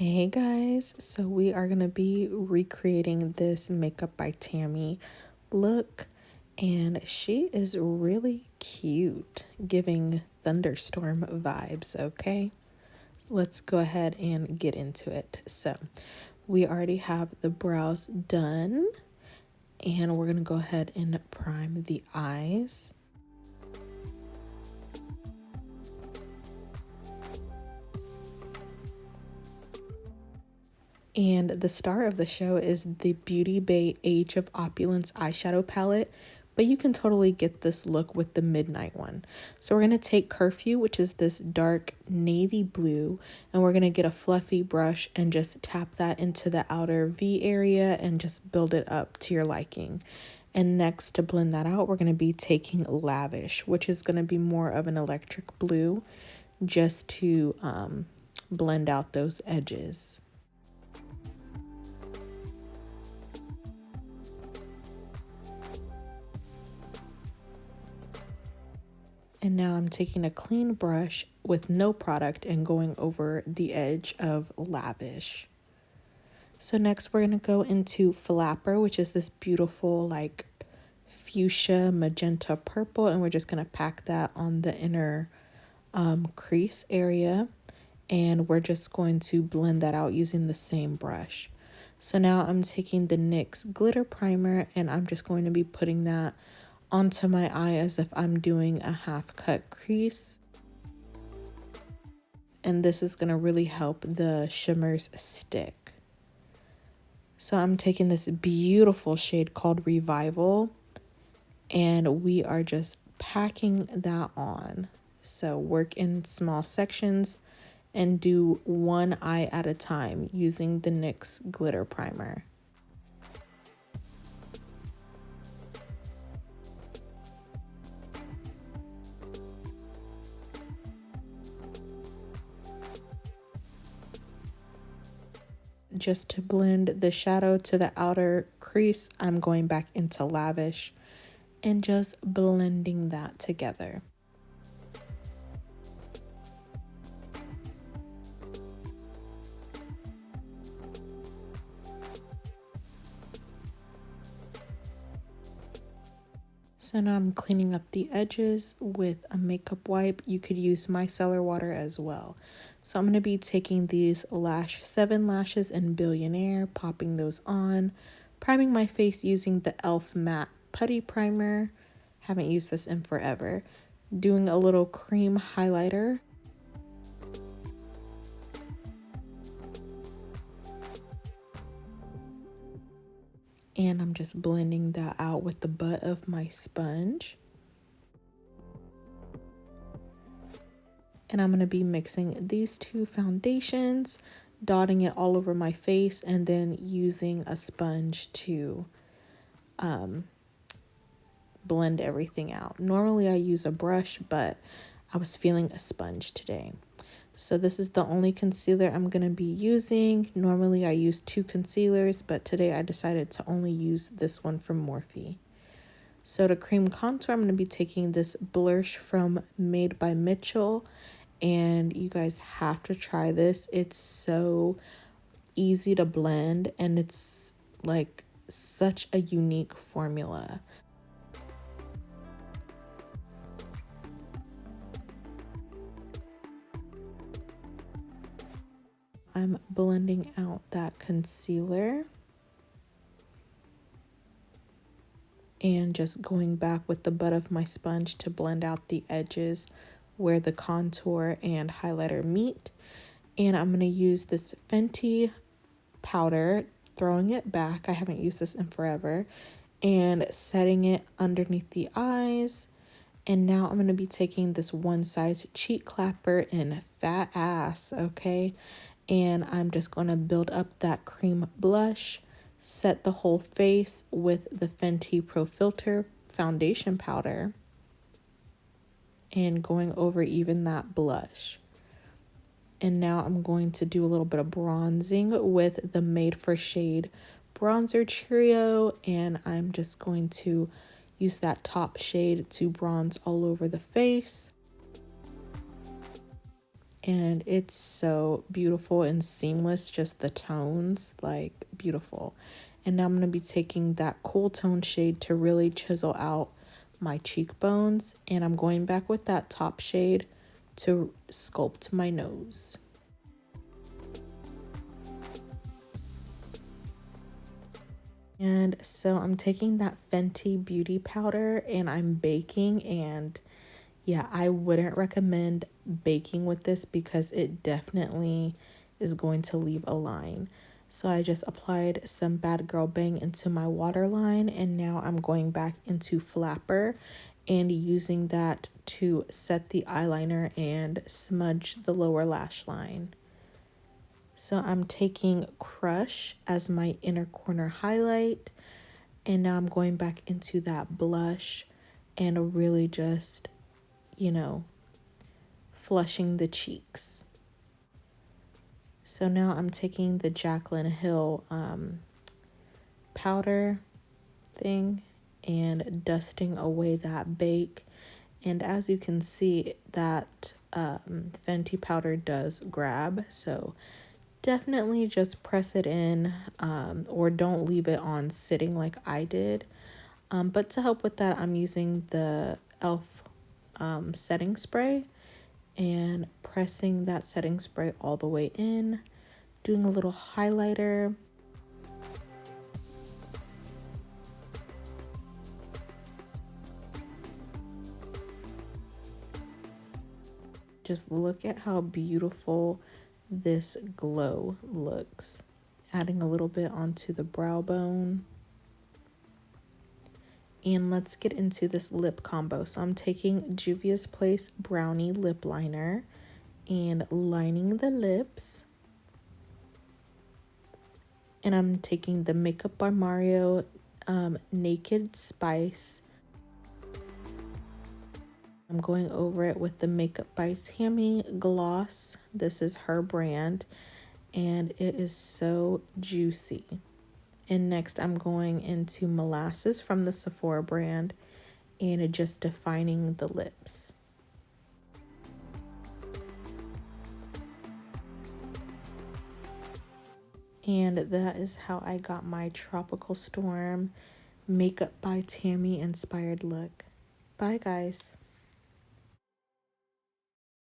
Hey guys, so we are going to be recreating this Makeup by Tammi look, and she is really cute, giving thunderstorm vibes, okay? Let's go ahead and get into it. So we already have the brows done, and we're going to go ahead and prime the eyes. And the star of the show is the Beauty Bay Age of Opulence eyeshadow palette, but you can totally get this look with the midnight one. So we're going to take Curfew, which is this dark navy blue, and we're going to get a fluffy brush and just tap that into the outer V area and just build it up to your liking. And next, to blend that out, we're going to be taking Lavish, which is going to be more of an electric blue, just to blend out those edges. And now I'm taking a clean brush with no product and going over the edge of Lavish. So next we're going to go into Flapper, which is this beautiful like fuchsia magenta purple, and we're just going to pack that on the inner crease area, and we're just going to blend that out using the same brush. So now I'm taking the NYX glitter primer, and I'm just going to be putting that onto my eye as if I'm doing a half cut crease. And this is going to really help the shimmers stick. So I'm taking this beautiful shade called Revival, and we are just packing that on. So work in small sections and do one eye at a time using the NYX glitter primer. Just to blend the shadow to the outer crease, I'm going back into Lavish and just blending that together. So now I'm cleaning up the edges with a makeup wipe. You could use micellar water as well. So I'm going to be taking these 7 lashes in Billionaire, popping those on, priming my face using the e.l.f. matte putty primer. Haven't used this in forever. Doing a little cream highlighter. And I'm just blending that out with the butt of my sponge. And I'm going to be mixing these two foundations, dotting it all over my face, and then using a sponge to blend everything out. Normally I use a brush, but I was feeling a sponge today. So this is the only concealer I'm going to be using. Normally I use 2 concealers, but today I decided to only use this one from Morphe. So to cream contour, I'm going to be taking this blush from Made by Mitchell, and you guys have to try this. It's so easy to blend, and it's like such a unique formula. I'm blending out that concealer and just going back with the butt of my sponge to blend out the edges where the contour and highlighter meet. And I'm going to use this Fenty powder, throwing it back. I haven't used this in forever, and setting it underneath the eyes. And now I'm going to be taking this One Size cheek clapper in Fat Ass, okay? And I'm just going to build up that cream blush, set the whole face with the Fenty Pro Filter foundation powder, and going over even that blush. And now I'm going to do a little bit of bronzing with the Made for Shade bronzer trio, and I'm just going to use that top shade to bronze all over the face. And it's so beautiful and seamless, just the tones, like beautiful. And now I'm going to be taking that cool tone shade to really chisel out my cheekbones, and I'm going back with that top shade to sculpt my nose. And so I'm taking that Fenty beauty powder and I'm baking, and yeah, I wouldn't recommend baking with this because it definitely is going to leave a line. So I just applied some Bad Girl Bang into my waterline, and now I'm going back into Flapper and using that to set the eyeliner and smudge the lower lash line. So I'm taking Crush as my inner corner highlight, and now I'm going back into that blush and really just, you know, flushing the cheeks. So now I'm taking the Jaclyn Hill powder thing and dusting away that bake. And as you can see, that Fenty powder does grab, so definitely just press it in, or don't leave it on sitting like I did. But to help with that, I'm using the e.l.f. Setting spray and pressing that setting spray all the way in, doing a little highlighter. Just look at how beautiful this glow looks. Adding a little bit onto the brow bone. And let's get into this lip combo. So I'm taking Juvia's Place Brownie Lip Liner and lining the lips. And I'm taking the Makeup by Mario Naked Spice. I'm going over it with the Makeup by Tammi gloss. This is her brand, and it is so juicy. And next I'm going into Molasses from the Sephora brand and just defining the lips. And that is how I got my Tropical Storm Makeup by Tammi inspired look. Bye guys.